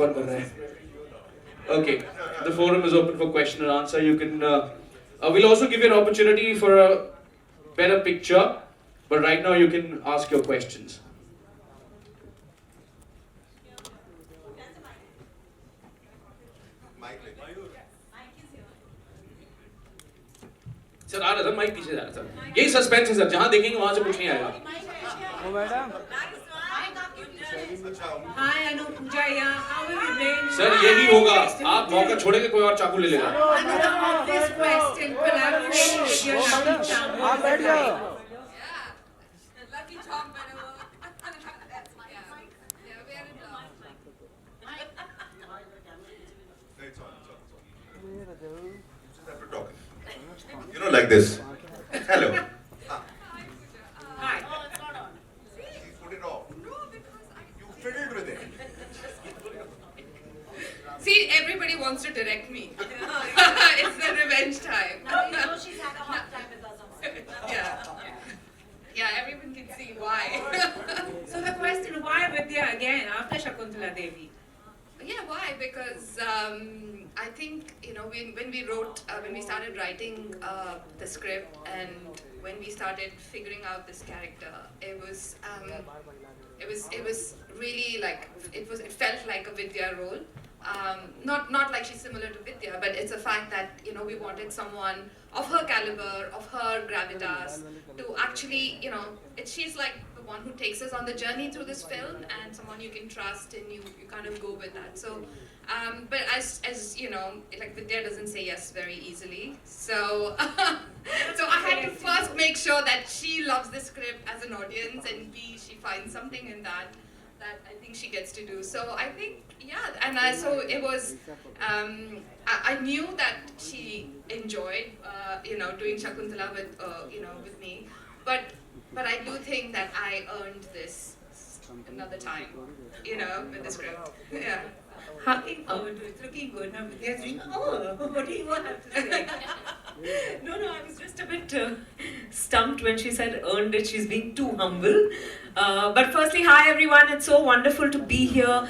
कौन कर रहा है? Okay, the forum is open for question and answer. You can. We'll also give you an opportunity for a better picture, but right now you can ask your questions. Sir आ रहा था, mic पीछे जा रहा था. यही suspense है sir, जहाँ देखेंगे वहाँ से कुछ नहीं आएगा. ओ madam. Hi, I know Pooja here. How have you been? Sir यही होगा, आप मौका छोड़ेंगे कोई और चाकू ले लेगा. Another obvious question. Collaboration with your lucky charm. आप बैठ जाओ. Lucky charm that's my yeah, we are in love. It's on. You just have to talk. You know, like this. Hello. Hi. Please put it off. No, because You fiddled with it. see, everybody wants to direct me. It's the revenge time. Now you know she's had a hard time with us on set. Yeah, everyone can see why. So the question, why Vidya again after Shakuntala Devi? Yeah, why? Because I think, you know, when we started writing the script and when we started figuring out this character, it was really like it felt like a Vidya role. Not like she's similar to Vidya, but it's a fact that, you know, we wanted someone of her caliber, of her gravitas, to actually, you know, she's like the one who takes us on the journey through this film, and someone you can trust, and you kind of go with that. So, but as you know, like Vidya doesn't say yes very easily, so so I had to first make sure that she loves the script as an audience, and B, she finds something in that I think she gets to do. So I think, yeah, and so it was, I knew that she enjoyed, you know, doing Shakuntala with, you know, with me, but I do think that I earned this another time, you know, with the script. Yeah. Looking forward to it. It's looking good. Now Vidya's doing, what do you want to say? No, I was just a bit stumped when she said earned it. She's being too humble. But firstly, hi everyone. It's so wonderful to be here,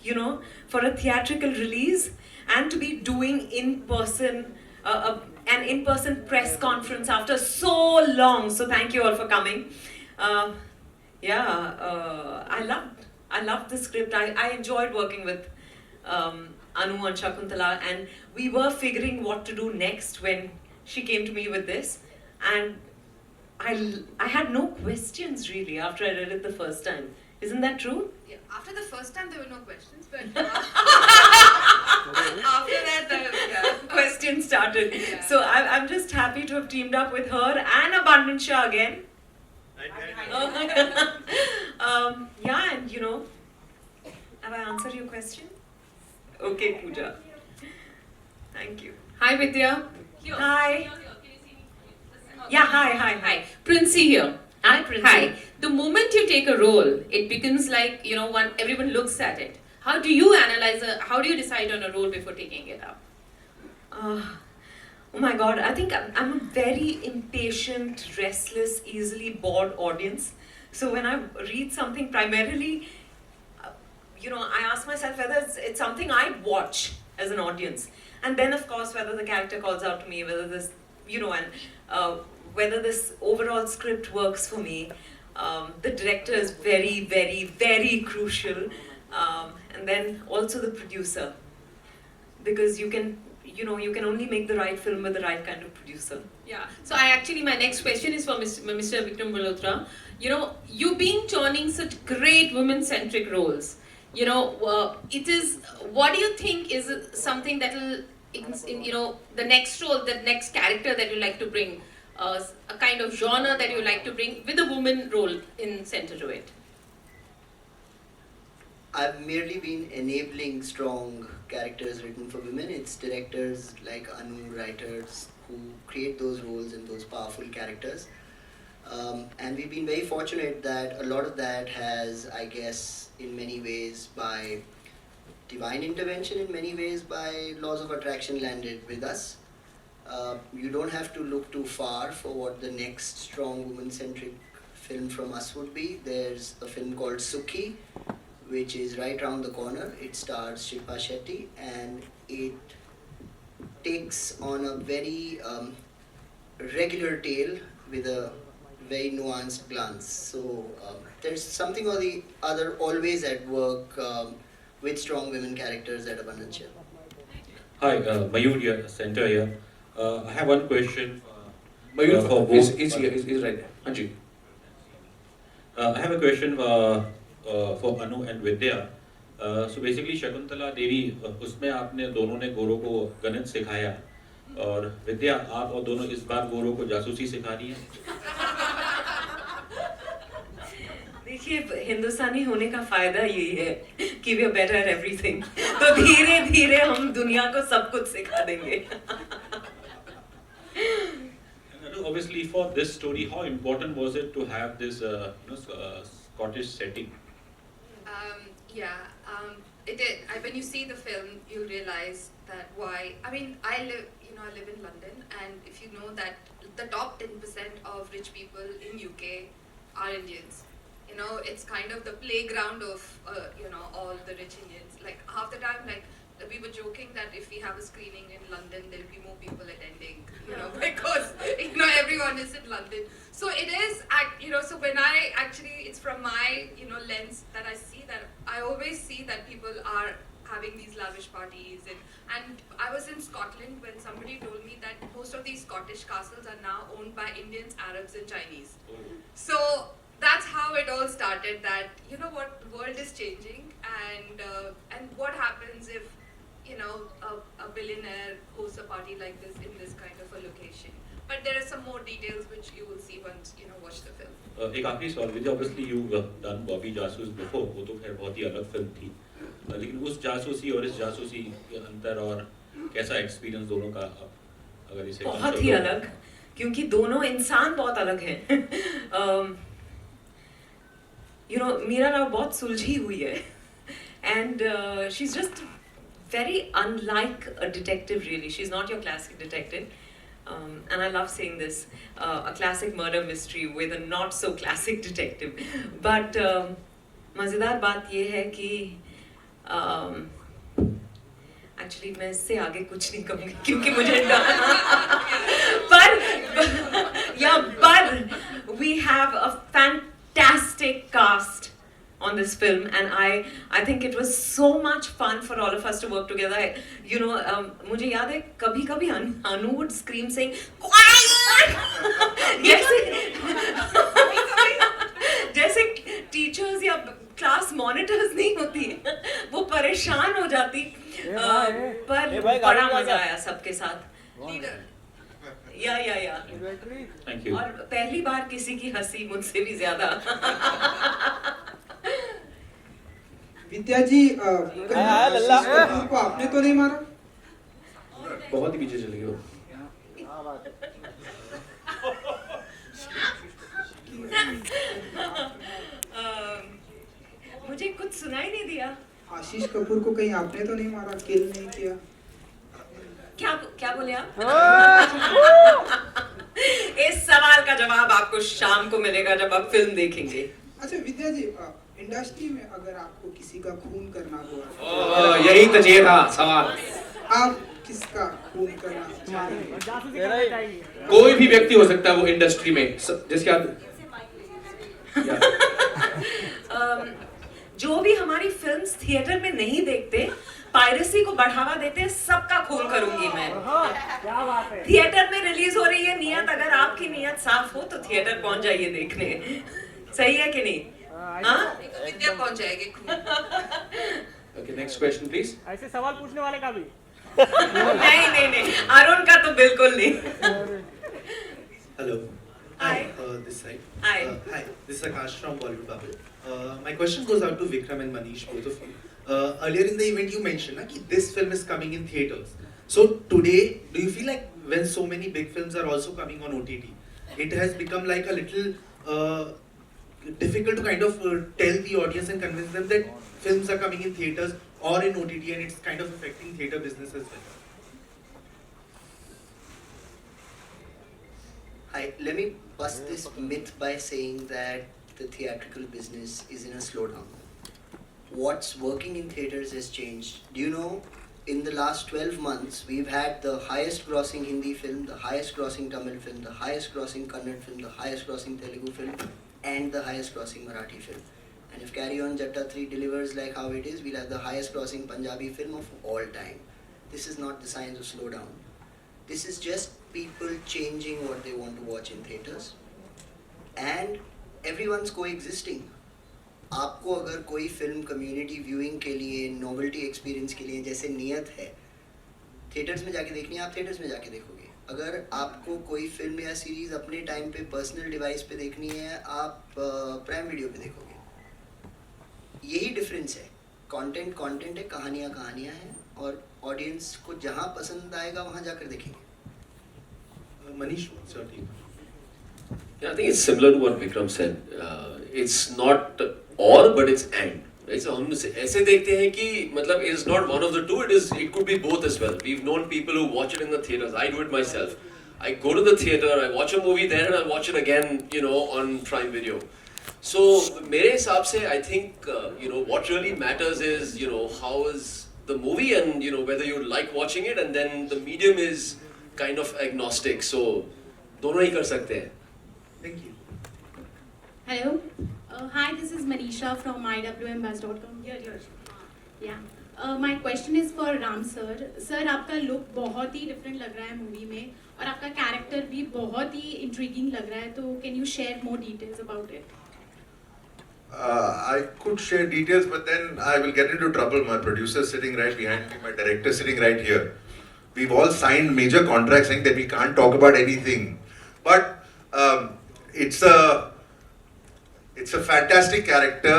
you know, for a theatrical release and to be doing an in-person press conference after so long. So thank you all for coming. I loved the script. I enjoyed working with Anu and Shakuntala, and we were figuring what to do next when she came to me with this, and I had no questions really after I read it the first time. Isn't that true? Yeah. After the first time, there were no questions, but after that, yeah. Questions started. Yeah. So I'm just happy to have teamed up with her and Abundant Shah again. Yeah, and you know, have I answered your question? Okay, Pooja. Thank you. Hi Vidya. Hi. Yeah, hi. Hi. Princey here. Hi, Princey. Hi. The moment you take a role, it becomes like, you know, everyone looks at it. How do you analyze how do you decide on a role before taking it up? Oh my God, I think I'm a very impatient, restless, easily bored audience. So when I read something, primarily, you know, I ask myself whether it's something I'd watch as an audience. And then, of course, whether the character calls out to me, whether this, you know, and whether this overall script works for me. The director is very, very, very crucial. And then also the producer. Because you can only make the right film with the right kind of producer. Yeah. So my next question is for Mr. Vikram Malhotra. You know, you've been churning such great women-centric roles. You know, what do you think is something that will, you know, the next role, the next character that you like to bring, a kind of genre that you like to bring with a woman role in center to it? I've merely been enabling strong characters written for women. It's directors like Anu, writers who create those roles and those powerful characters. And we've been very fortunate that a lot of that has, I guess, in many ways by divine intervention, in many ways by laws of attraction landed with us. You don't have to look too far for what the next strong woman-centric film from us would be. There's a film called Sukhi, which is right around the corner. It stars Shilpa Shetty, and it takes on a very regular tale with a very nuanced glance. So there's something or the other always at work with strong women characters at Abundancia. Hi, Mayur here, center here. I have one question. Mayur, for is both. here, is right there. Anji. I have a question for Anu and Vidya. So basically, Shakuntala Devi, उसमें आपने दोनों ने गोरों को गणित सिखाया, और विद्या आप और दोनों इस बार गोरों को जासूसी सिखा रही हैं. देखिए, हिंदुस्तानी होने का फायदा यही है कि we are better at everything. तो धीरे धीरे हम दुनिया को सब कुछ सिखा देंगे. Obviously, for this story, how important was it to have this Scottish setting? It did. When you see the film, you'll realize that why. I mean, I live in London, and if you know that the top 10% of rich people in UK are Indians. You know, it's kind of the playground of all the rich Indians. Like half the time, like we were joking that if we have a screening in London, there'll be more people attending. Because everyone is in London. So it is, so when I actually, it's from my, lens that I see that, I always see that people are having these lavish parties. And I was in Scotland when somebody told me that most of these Scottish castles are now owned by Indians, Arabs and Chinese. So that's how it all started, that, what, the world is changing, and what happens if, a billionaire hosts a party like this in this kind of a location. But there are some more details which you will see once watch the film. एक आखिरी सवाल विजय, obviously you've done Bobby जासूस before, वो तो खैर बहुत ही अलग film थी, लेकिन उस जासूसी और इस जासूसी के अंतर और कैसा एक्सपीरियंस दोनों का, अगर इसे बहुत ही अलग, क्योंकि दोनों इंसान बहुत अलग हैं. मीरा राव बहुत सुलझी हुई है, and she's just very unlike a detective, really. She's not your classic detective. And I love saying this, a classic murder mystery with a not so classic detective. But मज़ेदार बात ये है कि actually मैं इससे आगे कुछ नहीं कहूँगी क्योंकि मुझे but we have a fantastic cast on this film, and I think it was so much fun for all of us to work together. मुझे याद है कभी-कभी Anu would scream saying जैसे टीचर्स या क्लास मॉनिटर्स नहीं होती, वो परेशान हो जाती, पर बड़ा मजा आया सबके साथ. या Thank you. और पहली बार किसी की हंसी मुझसे भी ज्यादा. विद्या जी, कपूर को आपने तो नहीं मारा? बहुत ही पीछे चली गई वो. मुझे कुछ सुनाई नहीं दिया. आशीष कपूर को कहीं आपने तो नहीं मारा, किल नहीं किया? क्या बोले आप? इस सवाल का जवाब आपको शाम को मिलेगा जब आप फिल्म देखेंगे. अच्छा विद्या जी, इंडस्ट्री में अगर आपको किसी का खून करना हो, यही तो चाहिए था सवाल. आप किसका खून करना चाहेंगे? कोई भी व्यक्ति हो सकता है वो इंडस्ट्री में, जिसके आप जो भी हमारी फिल्म्स थिएटर में नहीं देखते, पायरेसी को बढ़ावा देते, सबका खून करूंगी मैं. थिएटर में रिलीज हो रही है नियत, अगर आपकी नियत साफ हो तो थिएटर पहुंच जाइए देखने. सही है कि नहीं? हाँ, विद्या पहुंच जाएगी. Okay, next question please. ऐसे सवाल पूछने वाले का भी नहीं, अरुण का तो बिल्कुल नहीं. Hello. Hi. This side. Hi. Hi. This is Akash from Bollywood Bubble. My question goes out to Vikram and Manish, both of you. Earlier in the event, you mentioned that this film is coming in theaters. So today, do you feel like when so many big films are also coming on OTT, it has become like a little difficult to kind of tell the audience and convince them that films are coming in theaters or in OTT, and it's kind of affecting theater business as well? Let me bust this myth by saying that the theatrical business is in a slowdown. what's working in theatres has changed. Do you know, in the last 12 months, we've had the highest grossing Hindi film, the highest grossing Tamil film, the highest grossing Kannada film, the highest grossing Telugu film, and the highest grossing Marathi film. And if Carry On Jatta 3 delivers like how it is, we'll have the highest grossing Punjabi film of all time. This is not the signs of slowdown. This is just people changing what they want to watch in theatres. And everyone's coexisting. आपको अगर कोई film community viewing के लिए, novelty experience के लिए, जैसे नियत है, थिएटर्स में जाके देखनी है, आप थिएटर्स में जाके देखोगे. अगर आपको कोई फिल्म या सीरीज अपने टाइम पे पर्सनल डिवाइस पे देखनी है, आप प्राइम वीडियो पे देखोगे. यही डिफरेंस है. कंटेंट कंटेंट है, कहानियाँ कहानियाँ हैं, और ऑडियंस को जहाँ पसंद आएगा वहाँ जाकर देखेंगे. Manish, what's your take? Yeah, I think it's similar to what Vikram said. It's not or, but it's and. Right? So हम ऐसे देखते हैं कि मतलब it's not one of the two. It could be both as well. We've known people who watch it in the theaters. I do it myself. I go to the theater, I watch a movie there, and I watch it again, on Prime Video. So मेरे हिसाब से I think what really matters is how is the movie, and whether you like watching it, and then the medium is kind of agnostic. So दोनों ही कर सकते हैं. Thank you. Hello. Hi, this is Manisha from iwmbuzz.com. Here. Yeah. My question is for Ram sir. Sir, आपका look बहुत ही different लग रहा है movie में, और आपका character भी बहुत ही intriguing लग रहा है. तो can you share more details about it? I could share details, but then I will get into trouble. My producer is sitting right behind me, my director is sitting right here. We've all signed major contracts saying that we can't talk about anything. But it's a fantastic character.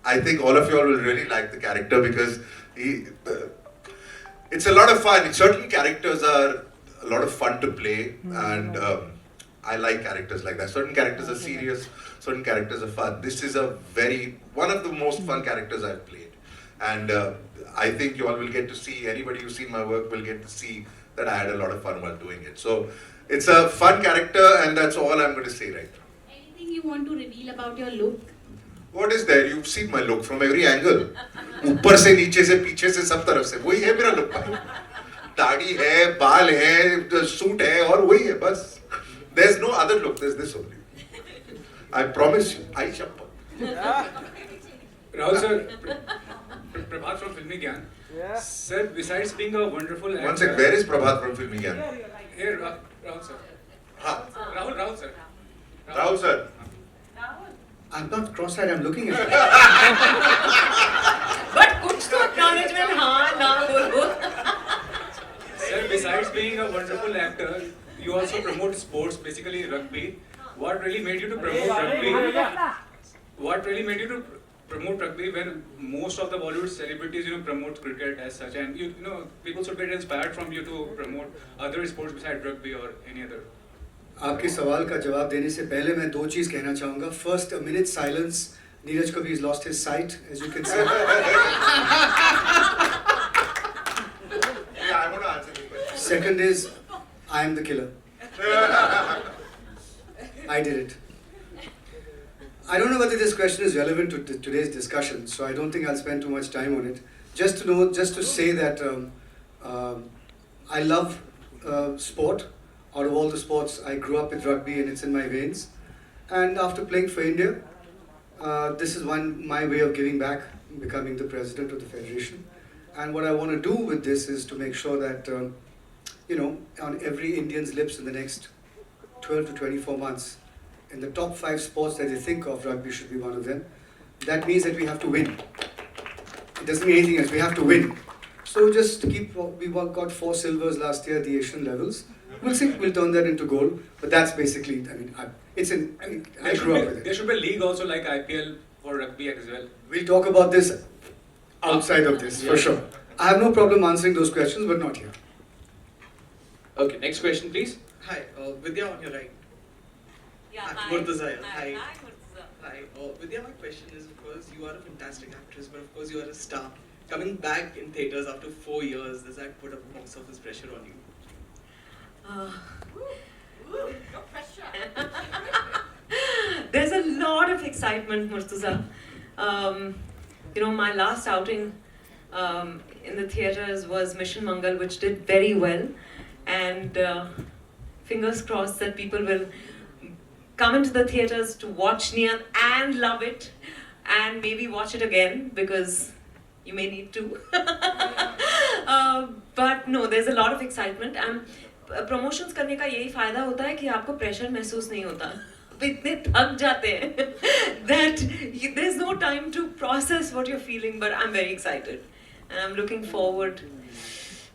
I think all of you all will really like the character because it's a lot of fun. Certain characters are a lot of fun to play, and I like characters like that. Certain characters are serious, certain characters are fun. This is one of the most fun characters I've played. And I think you all will get to see, anybody who's seen my work will get to see that I had a lot of fun while doing it. So it's a fun character, and that's all I'm going to say right now. Anything you want to reveal about your look? What is there? You've seen my look from every angle. ऊपर से, नीचे से, पीछे से, सब तरफ से. वही है मेरा look भाई. दाढ़ी है, बाल है, सूट है, और वही है बस. There's no other look. There's this only. I promise you. I shall. Rahul sir, Prabhat from Filmi Gyan. Yeah. Sir, besides being a wonderful actor... One sec, where is Prabhat from Filmi Gyan? Here, Rahul sir. Rahul sir. Rahul sir. I'm not cross-eyed, I'm looking at you. But कुछ तो acknowledgement हाँ ना बोलो. Sir, besides being a wonderful actor, you also promote sports, basically rugby. What really made you to promote rugby? What really made you to promote rugby when most of the Bollywood celebrities, promote cricket as such, and people should get inspired from you to promote other sports besides rugby or any other? आपके सवाल का जवाब देने से पहले मैं दो चीज कहना चाहूँगा. First, a minute silence. Neeraj Kabi has lost his sight, as you can see. Yeah, I want to answer this question. Second is, I am the killer. I did it. I don't know whether this question is relevant to today's discussion, so I don't think I'll spend too much time on it. Just to say that I love sport. Out of all the sports, I grew up with rugby and it's in my veins. And after playing for India, this is my way of giving back, becoming the president of the federation. And what I want to do with this is to make sure that, on every Indian's lips in the next 12 to 24 months, in the top 5 sports that they think of, rugby should be one of them. That means that we have to win. It doesn't mean anything else, we have to win. So just we got 4 silvers last year at the Asian levels. We'll see, we'll turn that into gold. But that's basically, I grew up with it. There should be a league also like IPL for rugby as well. We'll talk about this outside of this, for sure. I have no problem answering those questions, but not here. Okay, next question please. Hi, Vidya on your right. Yeah, hi. Murtaza. Hi. Hi. Vidya, my question is, of course, you are a fantastic actress, but of course you are a star. Coming back in theatres after 4 years, does that put a box office pressure on you? No pressure. There's a lot of excitement, Murtaza. You know, my last outing in the theatres was Mission Mangal, which did very well, and fingers crossed that people will come into the theatres to watch Neeyat and love it, and maybe watch it again, because you may need to. But no, there's a lot of excitement, and promotions करने का यही फायदा होता है कि आपको pressure महसूस नहीं होता. इतने थक जाते हैं that there's no time to process what you're feeling, but I'm very excited, and I'm looking forward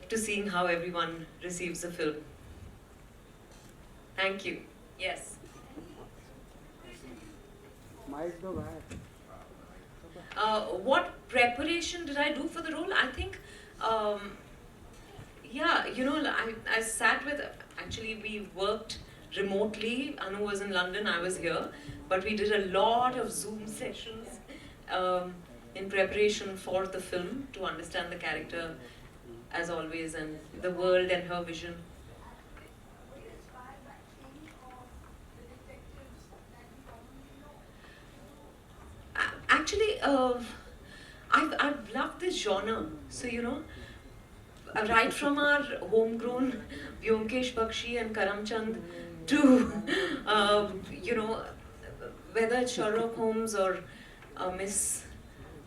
to seeing how everyone receives the film. Thank you. Yes. What preparation did I do for the role? I think, yeah, you know, I sat with, actually we worked remotely. Anu was in London, I was here, but we did a lot of Zoom sessions in preparation for the film to understand the character as always, and the world and her vision. Actually, I've loved this genre. So, you know, right from our homegrown Vyomkesh Bakshi and Karamchand to, you know, whether it's Sherlock Holmes or Miss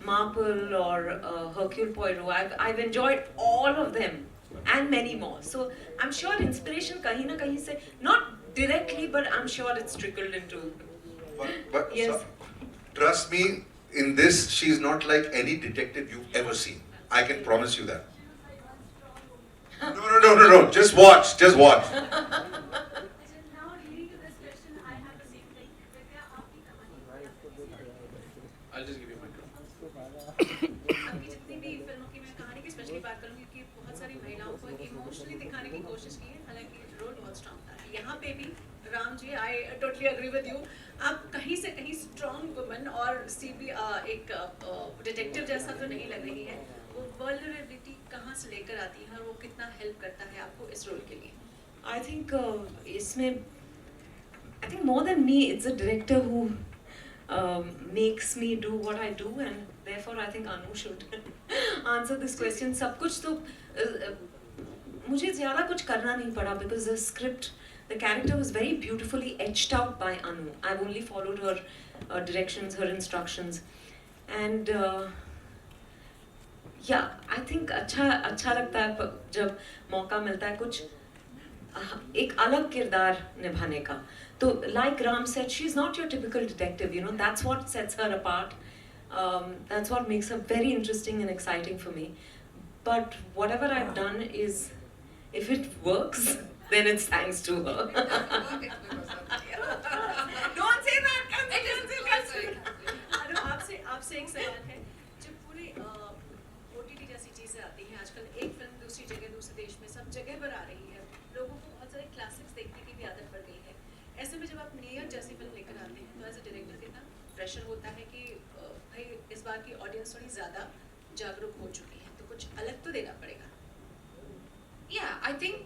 Marple or Hercule Poirot, I've enjoyed all of them and many more. So I'm sure inspiration kahin na kahin se, not directly, but I'm sure it's trickled into. But Yes. so, trust me, in this, she's not like any detective you've ever seen. I can promise you that. No. Just watch. Just watch. I'll just give you a microphone. अभी जितनी भी फिल्मों की मैं कहानी की specially बात करूंगी कि बहुत सारी महिलाओं को इमोशनली दिखाने की कोशिश की है, हालांकि रोल बहुत स्ट्रांग था. यहाँ पे भी Ram ji, I totally agree with you. आप कहीं से कहीं स्ट्रांग वुमन और सीबी एक डिटेक्टिव जैसा तो नहीं लग रही है. वो वल्नरेबिलिटी कहाँ से लेकर आती है और वो कितना हेल्प करता है आपको इस रोल के लिए? I think इसमें, I think more than me, it's a director who makes me do what I do, and therefore I think Anu should answer this question. सब कुछ तो मुझे ज़्यादा कुछ करना नहीं पड़ा, because the script, the character was very beautifully etched out by Anu. I've only followed her directions, her instructions, and yeah, I think अच्छा लगता है जब मौका मिलता है कुछ एक अलग किरदार निभाने का. तो like Ram said, she's not your typical detective, you know, that's what sets her apart. That's what makes her very interesting and exciting for me. But whatever I've done is, if it works, then it's thanks to her. Don't say that! आपसे एक सवाल है. जब पूरी OTT जैसी चीजें आती हैं आजकल, एक फिल्म दूसरी जगह दूसरे देश में सब जगह पर आ रही है, लोगों को बहुत सारे क्लासिक्स देखने की भी आदत पड़ गई है. ऐसे में जब आप नीयत जैसी फिल्म लेकर आते हैं तो एज अ डायरेक्टर कितना प्रेशर होता है कि भाई इस बार की ऑडियंस थोड़ी ज़्यादा जागरूक हो चुकी है, तो कुछ अलग तो देना पड़ेगा. Yeah, I think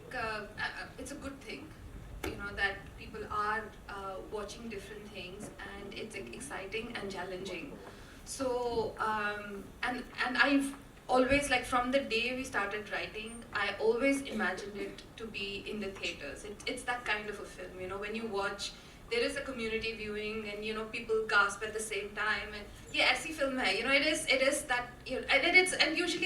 it's a good thing, you know, that people are watching different things, and it's exciting and challenging. So, and I've always, like from the day we started writing, I always imagined it to be in the theaters. It's that kind of a film, you know, when you watch, there is a community viewing, and you know, people gasp at the same time, and yeah, ऐसी film है, you know, it is that, you know, and usually